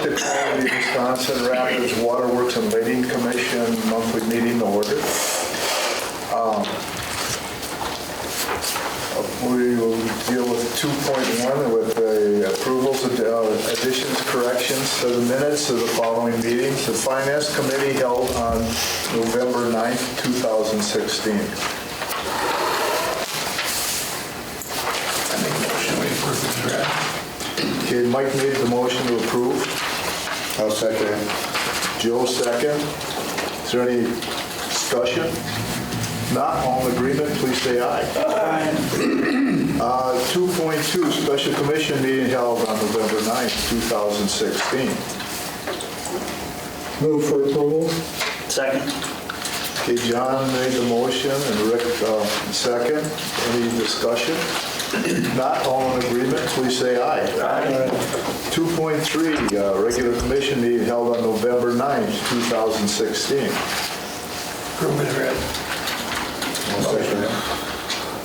like to call the Wisconsin Rapids Waterworks and Lighting Commission monthly meeting to order. We will deal with 2.1 with the approvals, additions, corrections to the minutes of the following meetings. The Finance Committee held on November 9th, 2016. I make a motion we approve the draft. Okay, Mike made the motion to approve. I'll second it. Joe second. Is there any discussion? Not all in agreement, please say aye. Aye. 2.2, special commission meeting held on November 9th, 2016. Move for approval. Second. Okay, John made the motion and Rick second. Any discussion? Not all in agreement, please say aye. Aye. 2.3, regular commission meeting held on November 9th, 2016. Approve the draft.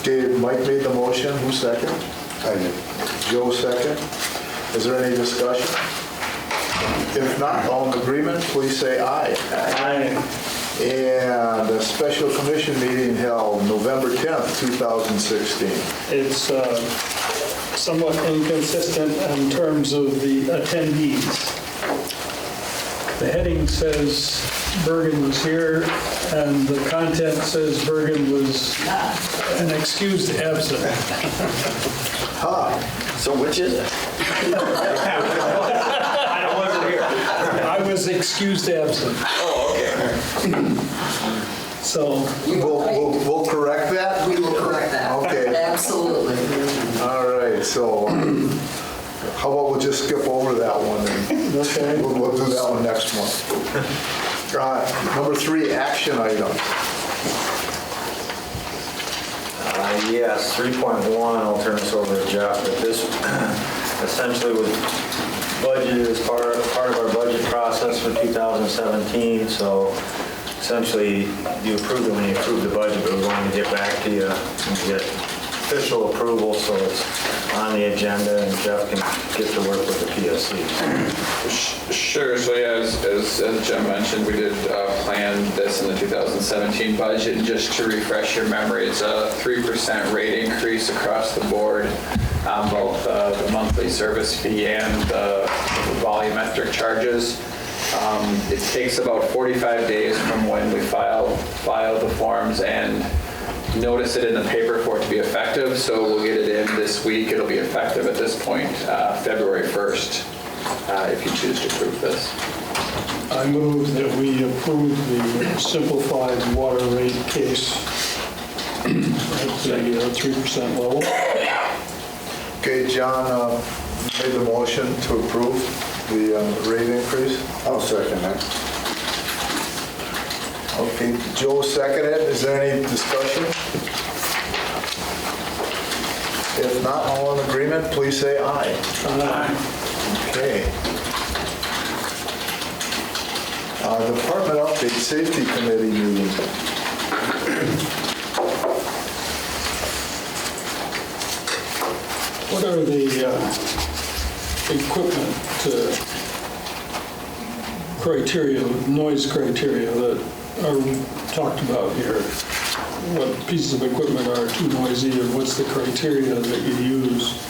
Okay, Mike made the motion, who second? I did. Joe second. Is there any discussion? If not, all in agreement, please say aye. Aye. And a special commission meeting held November 10th, 2016. It's somewhat inconsistent in terms of the attendees. The heading says Bergen was here, and the content says Bergen was an excused absent. So which is it? I wasn't here. I was excused absent. Oh, okay. So, We'll correct that? We will correct that. Okay. Absolutely. All right, so how about we'll just skip over that one and okay. we'll do that one next month. Number 3, action items. Yes, 3.1, I'll turn this over to Jeff, but this essentially was budgeted as part of our budget process for 2017, so essentially you approved it when you approved the budget, but we wanted to get back to you and get official approval, so it's on the agenda and Jeff can get to work with the PSC. Sure. So yeah, as Jim mentioned, we did plan this in the 2017 budget. And just to refresh your memory, it's a 3% rate increase across the board on both the monthly service fee and the volumetric charges. It takes about 45 days from when we file the forms and notice it in the paper for it to be effective. So we'll get it in this week. It'll be effective at this point, February 1st. If you choose to approve this. I move that we approve the simplified water rate case at the 3% level. Okay, John made the motion to approve the rate increase. I'll second that. Okay, Joe seconded. Is there any discussion? If not, all in agreement, please say aye. Aye. Okay. Department update, safety committee meeting. What are the equipment criteria, noise criteria that are talked about here? What pieces of equipment are too noisy, and what's the criteria that you use?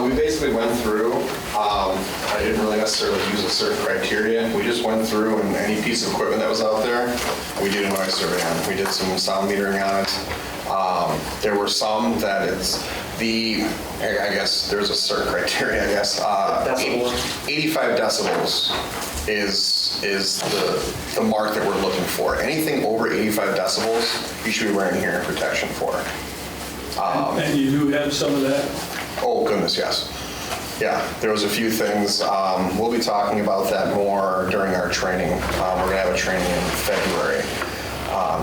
We basically went through, I didn't really necessarily use a certain criteria. We just went through and any piece of equipment that was out there, we did a noise survey on. We did some sound metering on it. There were some that I guess there's a certain criteria, I guess. 85 decibels is the mark that we're looking for. Anything over 85 decibels, you should be wearing hearing protection for. And you do have some of that? Oh, goodness, yes. Yeah, there was a few things. We'll be talking about that more during our training. We're going to have a training in February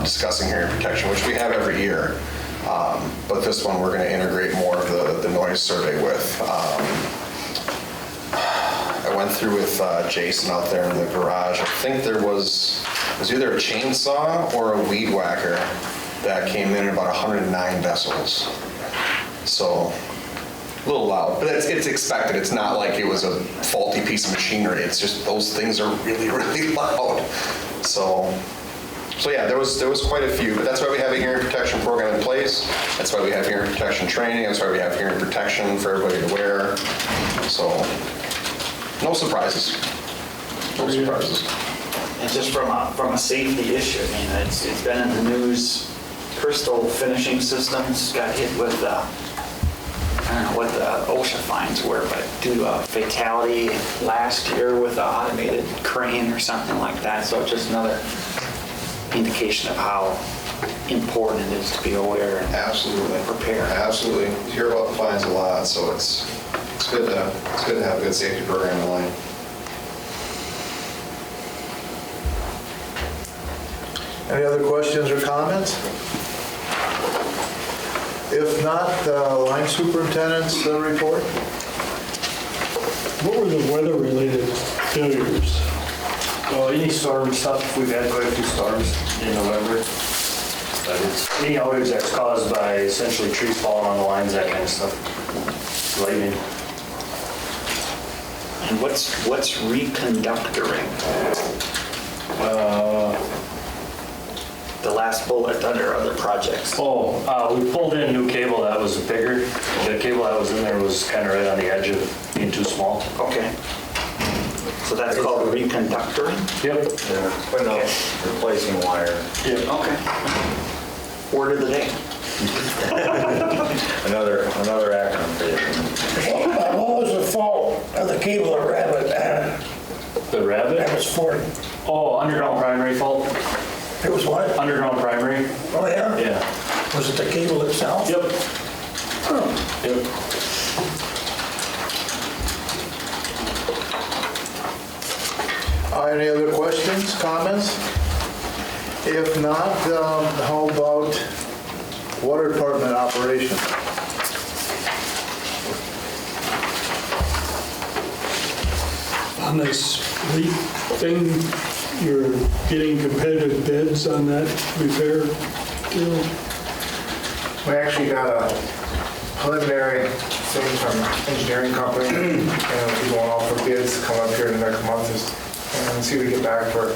discussing hearing protection, which we have every year. But this one we're going to integrate more of the noise survey with. I went through with Jason out there in the garage. I think there was either a chainsaw or a weed whacker that came in at about 109 decibels. So a little loud, but it's expected. It's not like it was a faulty piece of machinery. It's just those things are really, really loud. So yeah, there was quite a few, but that's why we have a hearing protection program in place. That's why we have hearing protection training. That's why we have hearing protection for everybody to wear. So no surprises. No surprises. And just from a safety issue, I mean, it's been in the news. Crystal Finishing Systems got hit with, I don't know what the OSHA fines were, but due to a fatality last year with an automated crane or something like that. So just another indication of how important it is to be aware and Absolutely. prepare. Absolutely. You hear about the fines a lot, so it's good to have a good safety program in line. Any other questions or comments? If not, line superintendent's report? What were the weather-related failures? Well, any storm stuff, we've had quite a few storms in November. But it's any outage that's caused by essentially trees falling on the lines, that kind of stuff. Lightning. And what's reconductoring? The last bullet under other projects. We pulled in new cable that was bigger. The cable that was in there was kind of right on the edge of being too small. Okay. So that's called reconductoring? Yep. Putting up, replacing wire. Yep. Okay. Word of the day. Another acronym for you. What was the fault of the cable at Rabbit? The rabbit? That was 40. Oh, underground primary fault. It was what? Underground primary. Oh, yeah? Yeah. Was it the cable itself? Yep. Yep. Any other questions, comments? If not, how about water department operation? On this leak thing, you're getting competitive bids on that repair deal? We actually got a preliminary thing from an engineering company, and we'll be going out for bids coming up here in the next month, and see if we get back for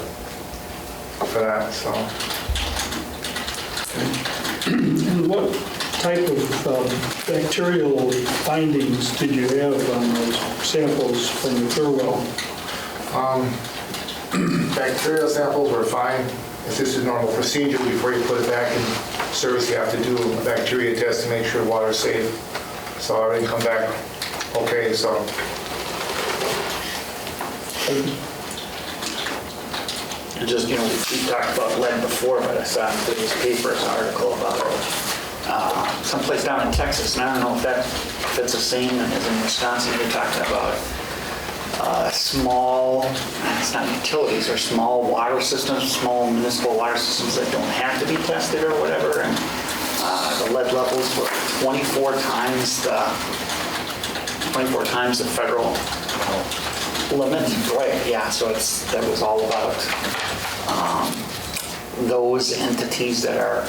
that, so. And what type of bacterial findings did you have on those samples from the clear well? Bacterial samples were fine. It's just a normal procedure. Before you put it back in service, you have to do a bacteria test to make sure the water's safe. So everything come back okay, so. And just, we talked about lead before, but I saw in today's paper an article about someplace down in Texas, and I don't know if it's the same as in Wisconsin. They're talking about small, it's not utilities, or small water systems, small municipal water systems that don't have to be tested or whatever, and the lead levels were 24 times the federal limit. Right, yeah, so that was all about those entities that are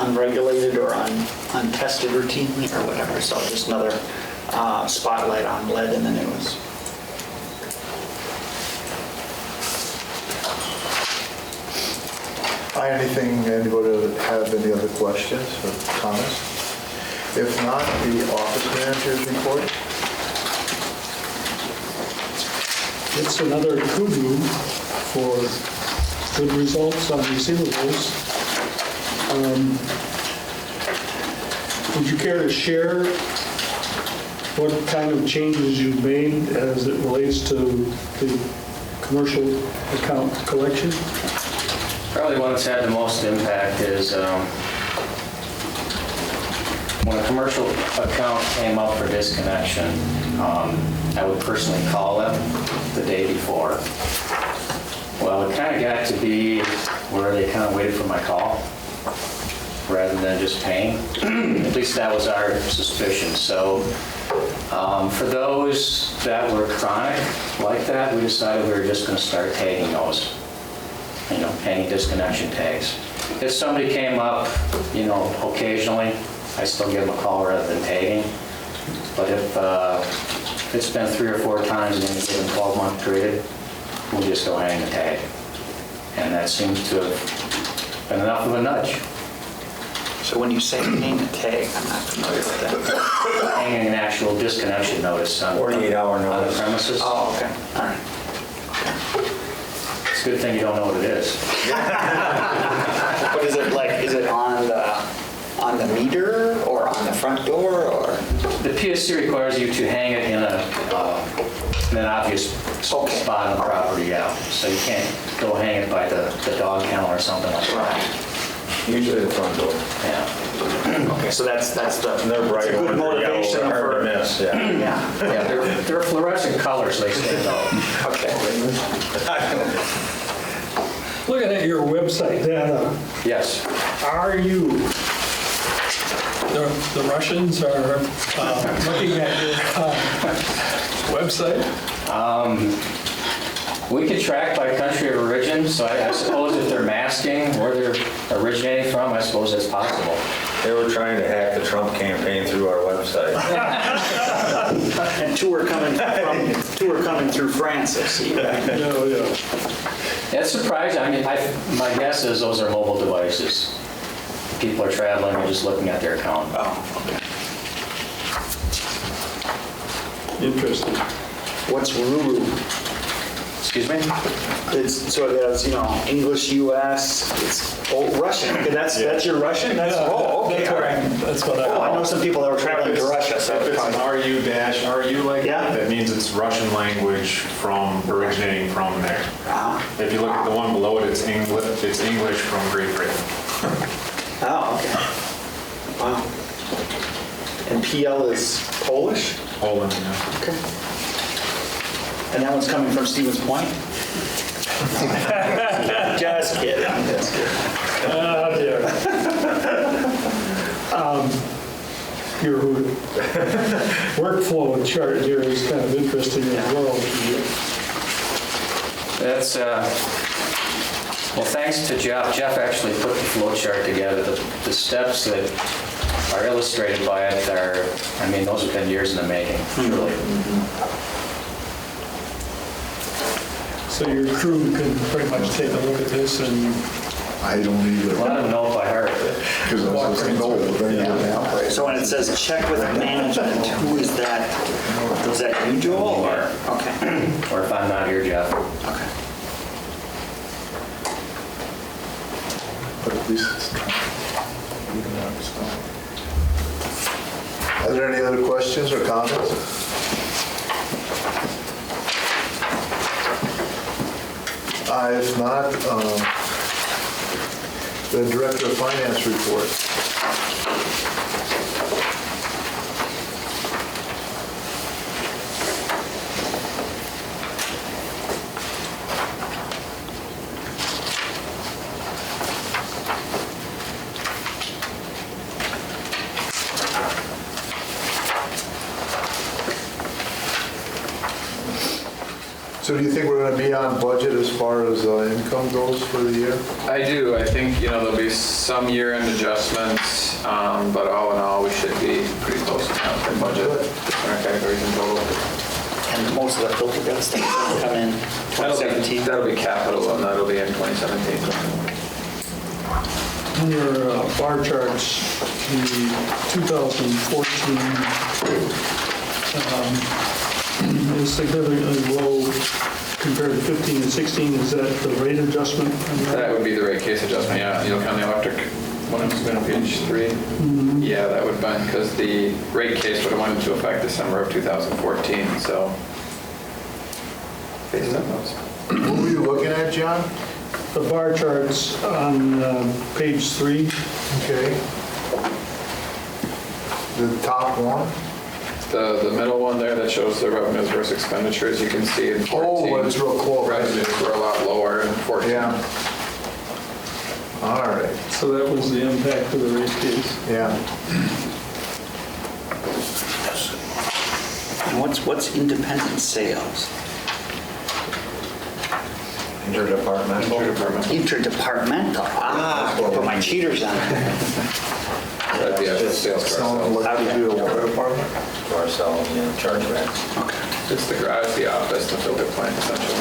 unregulated or untested routinely or whatever. So just another spotlight on lead in the news. Anybody have any other questions or comments? If not, the office manager's report. It's another kudu for good results on receivables. Would you care to share what kind of changes you've made as it relates to the commercial account collection? Probably one that's had the most impact is when a commercial account came up for disconnection, I would personally call them the day before. Well, it kind of got to be where they kind of waited for my call rather than just paying. At least that was our suspicion. So for those that were chronic like that, we decided we were just going to start tagging those. Paying disconnection tags. If somebody came up, occasionally, I still give them a call rather than tagging. But if it's been 3 or 4 times in any given 12-month period, we'll just go hang the tag. And that seems to have been enough of a nudge. So when you say hang the tag, I'm not familiar with that. Hanging an actual disconnection notice on 48-hour on the notice. premises. Oh, okay, all right. It's a good thing you don't know what it is. But is it like, is it on the meter or on the front door or? The PSC requires you to hang it in an obvious spot on the property, yeah. So you can't go hang it by the dog kennel or something like that. Usually the front door. Yeah. Okay, so that's the, And they're bright it's a good orange or yellow, motivation they're hard to for. miss, yeah. Yeah, Yeah, they're fluorescent colors, they stand out. okay. Looking at your website, Dan, Yes. are you, the Russians are looking at your website? We could track by country of origin, so I suppose if they're masking where they're originating from, I suppose that's possible. They were trying to hack the Trump campaign through our website. And two are coming through France, I see. Yeah. That's surprising. I mean, my guess is those are mobile devices. People are traveling and just looking at their account. Oh, okay. Interesting. What's Ruru? Excuse me? It's, so that's, English, US, it's Russian. Okay, that's your Russian? That's, oh, okay, all right. That's what Oh, I know some people that were traveling to Russia, so. If it's an RU-RU like Yeah. that, that means it's Russian language originating from there. Ah. If you look at the one below it, it's English from Great Britain. Oh, okay. Wow. And PL is Polish? Poland, yeah. Okay. And that one's coming from Stevens Point? Just kidding. Oh, dear. Your workflow chart here is kind of interesting as well. That's, well, thanks to Jeff. Jeff actually put the flow chart together. The steps that are illustrated by it are, I mean, those have been years in the making, truly. So your crew can pretty much take a look at this and I don't A either. lot of them know it by heart. Because I was just going to go. So when it says check with management, who is that? Is that you, Joel, or? Okay, Or if I'm not here, Jeff. okay. But at least it's Are there any other questions or comments? If not, the Director of Finance report. So do you think we're going to be on budget as far as income goes for the year? I do. I think, there'll be some year-end adjustments, but all in all, we should be pretty close to our budget, our categories in total. And most of the filter bill stuff will come in 2017. That'll be capital, and that'll be in 2017. on your bar charts, the 2014 is significantly low compared to 15 and 16. Is that the rate adjustment? That would be the rate case adjustment, yeah. You'll count the electric when it's been on page 3. Yeah, that would have been, because the rate case would have went into effect December of 2014, so. Based on those. What were you looking at, John? The bar charts on page 3. Okay. The top one? The middle one there that shows the revenues versus expenditures, you can see in 14. Oh, it's real close. Revenues were a lot lower in 14. Yeah. All right, So that was the impact of the rate case. yeah. And what's independent sales? Interdepartmental. Interdepartmental. Ah, I put my cheaters on. That'd be a sales Someone car. like to do the water department? To ourselves, charge racks. It's the garage, the office, the filter plant essentially.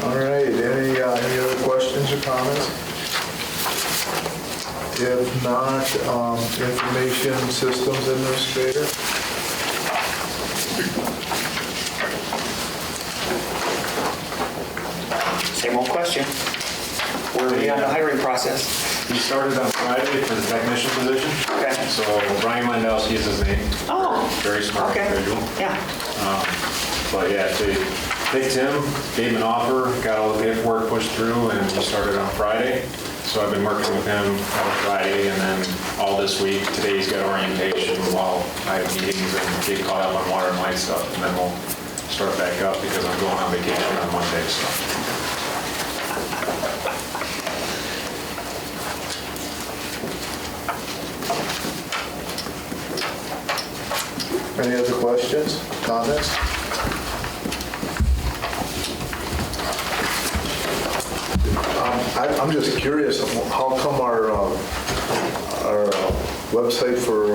All right, any other questions or comments? If not, information systems administrator? Same old question. Where are we on the hiring process? He started on Friday for the technician position. Okay. So Brian Landowski is his name. Oh, Very smart okay. individual. Yeah. But yeah, they picked him, gave him an offer, got all the paperwork pushed through, and he started on Friday. So I've been working with him on Friday and then all this week. Today he's got orientation while I have meetings and get caught up on water and light stuff. And then we'll start back up because I'm going on vacation on Monday, so. Any other questions, comments? I'm just curious, how come our website for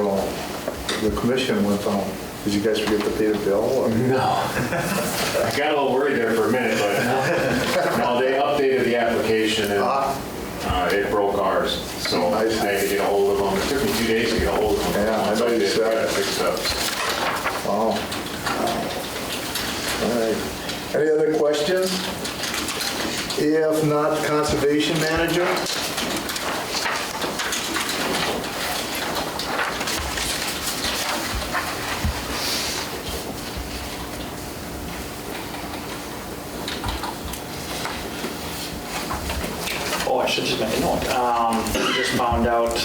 the commission went down? Did you guys forget to pay the bill? or- No. I got a little worried there for a minute, but no, they updated the application and it broke ours. So I had to get a hold of them. It took me 2 days to get a hold of them. Yeah, I know you did said get it it. fixed up. Wow. All right. Any other questions? If not, conservation manager? Oh, I should just make a note. Just found out,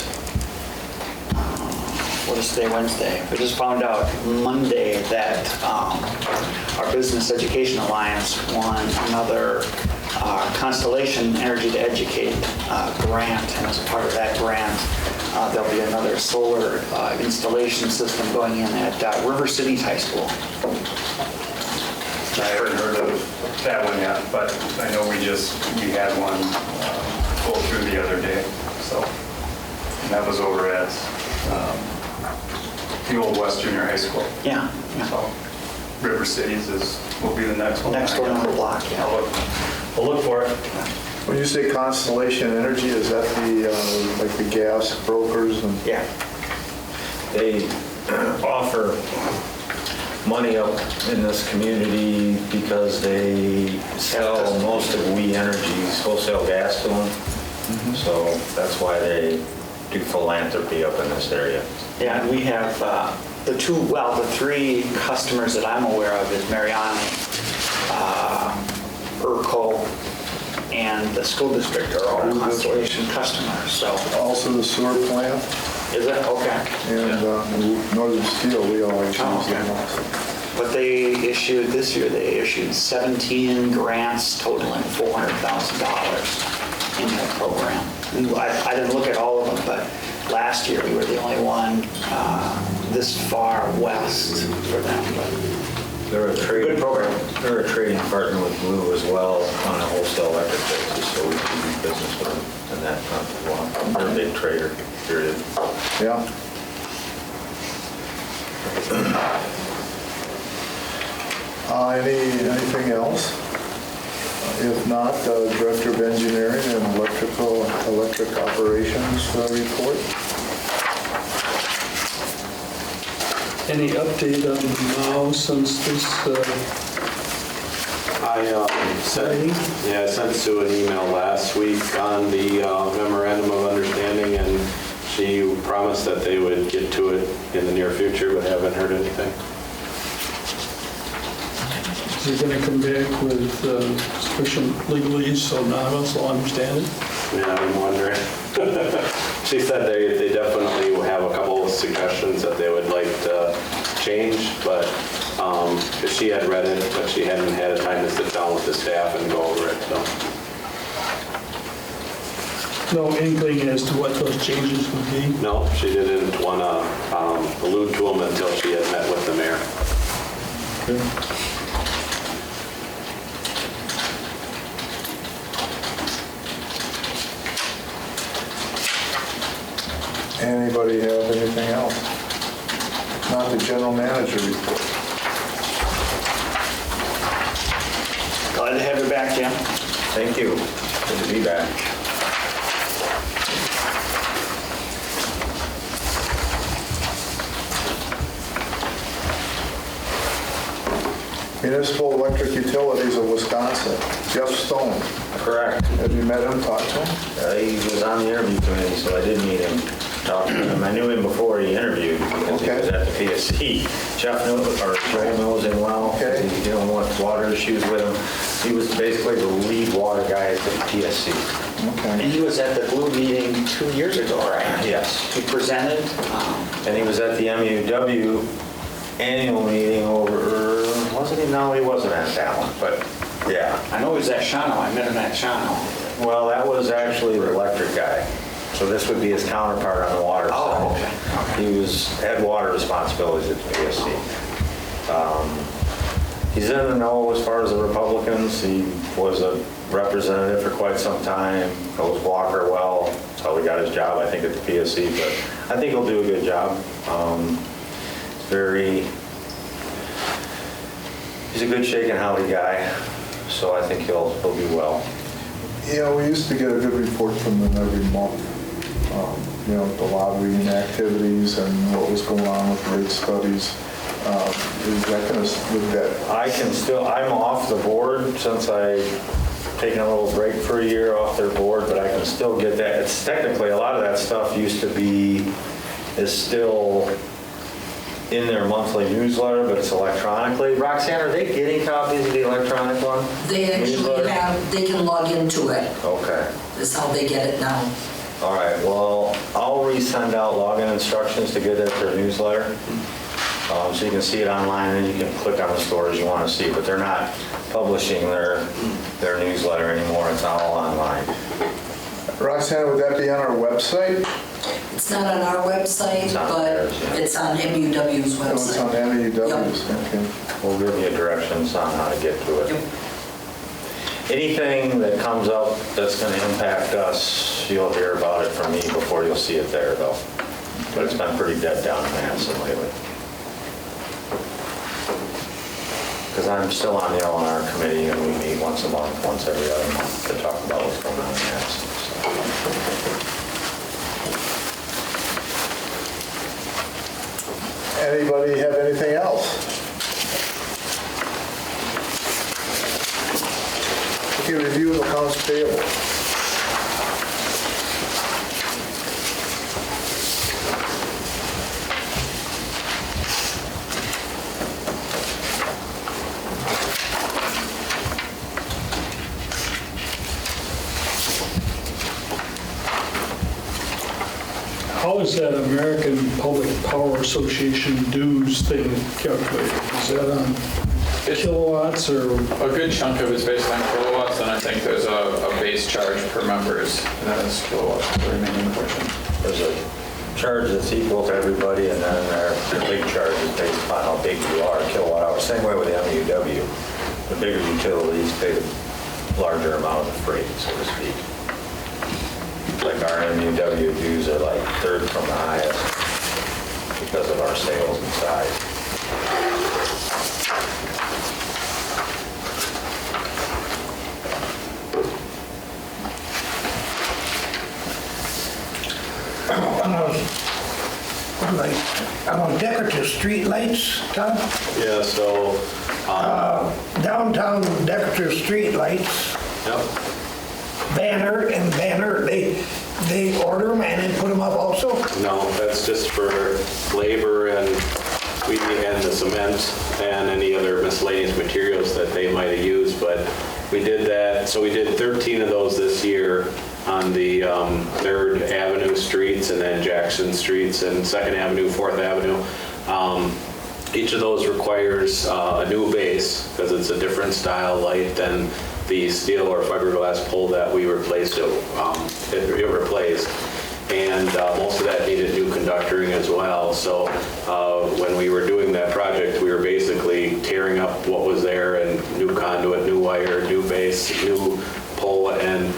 what is today, Wednesday? I just found out Monday that our Business Education Alliance won another Constellation Energy to Educate grant, and as a part of that grant, there'll be another solar installation system going in at River Cities High School. I haven't heard of that one yet, but I know we had one go through the other day, so. And that was over at the old West Junior High School. Yeah, yeah. So River Cities will be the next one. Next door on the block, yeah. We'll look for it. When you say Constellation Energy, is that the, like the gas brokers and? Yeah. They offer money up in this community because they sell most of We Energy's wholesale gas to them. So that's why they do philanthropy up in this area. Yeah, and we have the three customers that I'm aware of is Mariani, Urco, and the school district are all Constellation customers, so. Also the sewer plant Is it? Okay. and Northern Steel, we always Oh, use them okay. also. But this year they issued 17 grants totaling $400,000 in that program. And I didn't look at all of them, but last year we were the only one this far west for them. But They're a trading Good program. They're a trading partner with Blue as well on a wholesale electric basis, so we can do business with them in that front as well. They're a big trader, period. Yeah. Anything else? If not, Director of Engineering and Electric Operations report. Any update on now since this I sent Sue an email last week on the memorandum of understanding, and she promised that they would get to it in the near future, but haven't heard anything. is he going to come back with sufficient legalese so none of us will understand it? Yeah, I'm wondering. She said they definitely have a couple of suggestions that they would like to change, but she had read it, but she hadn't had a time to sit down with the staff and go over it, so. No inkling as to what those changes would be? No, she didn't want to allude to them until she had met with the mayor. Not the general manager report. Glad to have you back, Jim. Thank you. Good to be back. Municipal Electric Utilities of Wisconsin, Jeff Stone. Correct. Have you met him, talked to him? He was on the interview committee, so I did meet him, talk to him. I knew him before he interviewed because he was at the PSC. Jeff knows, or Joel knows him well. Okay. He's dealing with water issues with him. He was basically the lead water guy at the PSC. And Okay. he was at the Blue meeting 2 years ago, right? Yes. He presented. And he was at the MUW annual meeting over, wasn't he? No, he wasn't at that one, but yeah. I know he was at Shawano. I met him at Shawano. Well, that was actually the electric guy. So this would be his counterpart on the water Oh, side. okay. He had water responsibilities at the PSC. He's in the know as far as the Republicans. He was a representative for quite some time, knows Walker well. That's how he got his job, I think, at the PSC, but I think he'll do a good job. He's a good shaken howdy guy, so I think he'll do well. Yeah, we used to get a good report from them every month. You know, the lobbying activities and what was going on with rate studies. Is that going to, with that? I'm off the board since I've taken a little break for a year off their board, but I can still get that. It's technically, a lot of that stuff is still in their monthly newsletter, but it's electronically. Roxanne, are they getting copies of the electronic one? They actually Newsletter? they can log into it. Okay. That's how they get it now. All right, well, I'll resend out login instructions to get at their newsletter. So you can see it online, and you can click on the stores you want to see, but they're not publishing their newsletter anymore. It's all online. Roxanne, would that be on our website? It's not on our website, It's on but theirs, yeah. it's on MUW's No, it's on website. MEW's, okay. We'll give you directions on how to get to it. Yep. Anything that comes up that's going to impact us, you'll hear about it from me before you'll see it there, though. But it's been pretty dead down in Madison lately. Because I'm still on the L&R committee, and we meet once a month, once every other month, to talk about what's going on in Madison. Anybody have anything else? Okay, review of accounts payable. How is that American Public Power Association dues thing calculated? Is that on kilowatts or? A good chunk of it's based on kilowatts, and I think there's a base charge per members, and that is kilowatts for the remaining portion. There's a charge that's equal to everybody, and then their big charge is based upon how big you are, kilowatt hour. Same way with the MUW. The bigger utilities pay the larger amount of the freight, so to speak. Like our MUW dues are like third from the highest because of our sales and size. On decorative street lights, Tom? Yeah, so, Downtown decorative street lights, yep. Banner, they order them and then put them up also? No, that's just for labor and the cement and any other miscellaneous materials that they might have used, but we did that, so we did 13 of those this year on the 3rd Avenue streets and then Jackson streets and 2nd Avenue, 4th Avenue. Each of those requires a new base because it's a different style light than the steel or fiberglass pole that we replaced it replaced. And most of that needed new conductoring as well. So when we were doing that project, we were basically tearing up what was there and new conduit, new wire, new base, new pole. And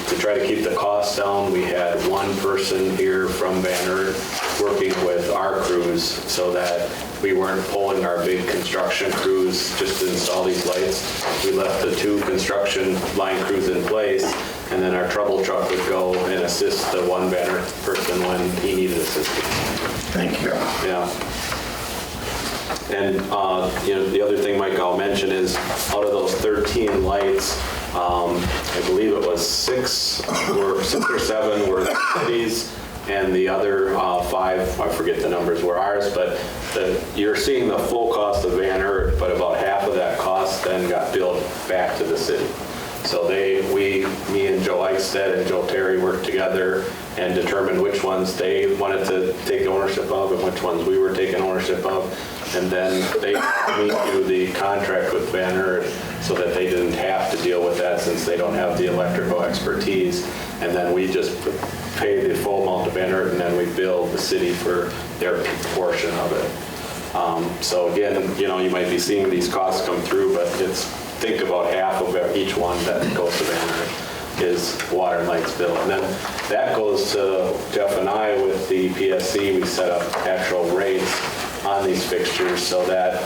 to try to keep the costs down, we had one person here from Banner working with our crews crews so that we weren't pulling our big construction crews just to install these lights. We left the 2 construction line crews in place, and then our trouble truck would go and assist the one banner person when he needed assistance. Thank you. Yeah. And, the other thing, Mike, I'll mention is out of those 13 lights, I believe it was 6 or 7 were cities, and the other 5, I forget the numbers, were ours, but you're seeing the full cost of Van Earth, but about half of that cost then got billed back to the city. So me and Joe Eichstead and Joe Terry worked together and determined which ones they wanted to take ownership of and which ones we were taking ownership of. And then they do the contract with Van Earth so that they didn't have to deal with that since they don't have the electrical expertise. And then we just pay the full amount to Van Earth, and then we bill the city for their portion of it. So again, you might be seeing these costs come through, but think about half of each one that goes to Van Earth is water and lights bill. And then that goes to Jeff and I with the PSC. We set up actual rates on these fixtures so that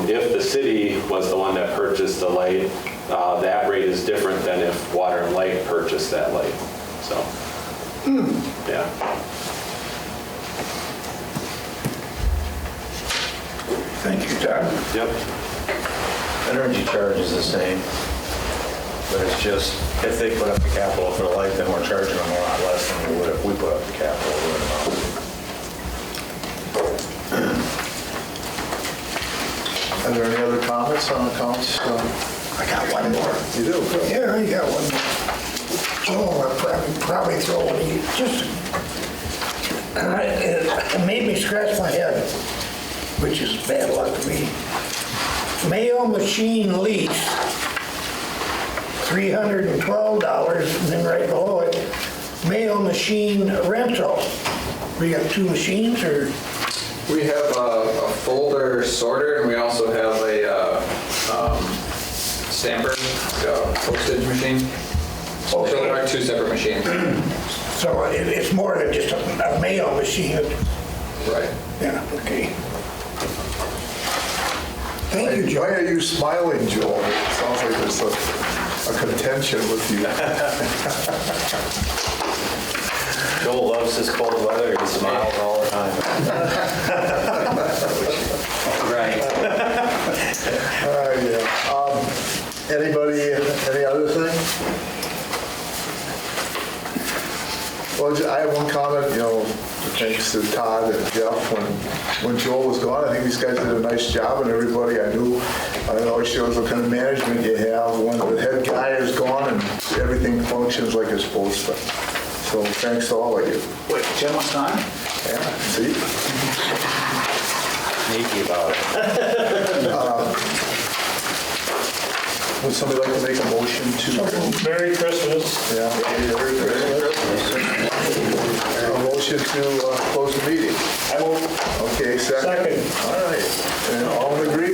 if the city was the one that purchased the light, that rate is different than if water and light purchased that light. So, yeah. Thank you, Todd. Yep. Energy charge is the same, but it's just, if they put up the capital for the light, then we're charging them a lot less than we would if we put up the capital. Are there any other comments on accounts? I got one more. You do? Yeah, I got one more. Joe, I'll probably throw one in. Just, it made me scratch my head, which is bad luck to me. Mail machine lease, $312, and then right below it, mail machine rental. We got 2 machines, or? We have a folder sorter, and we also have a stamper, postage machine. So there are 2 separate machines. So it's more than just a mail machine. Right. Yeah, okay. Thank you, Joe. Why are you smiling, Joel? It sounds like there's a contention with you. Joel loves this cold weather. He smiles all the time. Right. Yeah. Anybody, any other thing? Well, I have one comment, thanks to Todd and Jeff. When Joel was gone, I think these guys did a nice job, and everybody I knew, it always shows what kind of management you have when the head guy is gone and everything functions like it's supposed to. So thanks to all of you. Wait, Jim was gone? Yeah, see? Sneaky about it. Would somebody like to make a motion to? Merry Christmas. Yeah, Merry Christmas. A motion to close the meeting. I will. Okay, second. Second. All right. And all in agreement?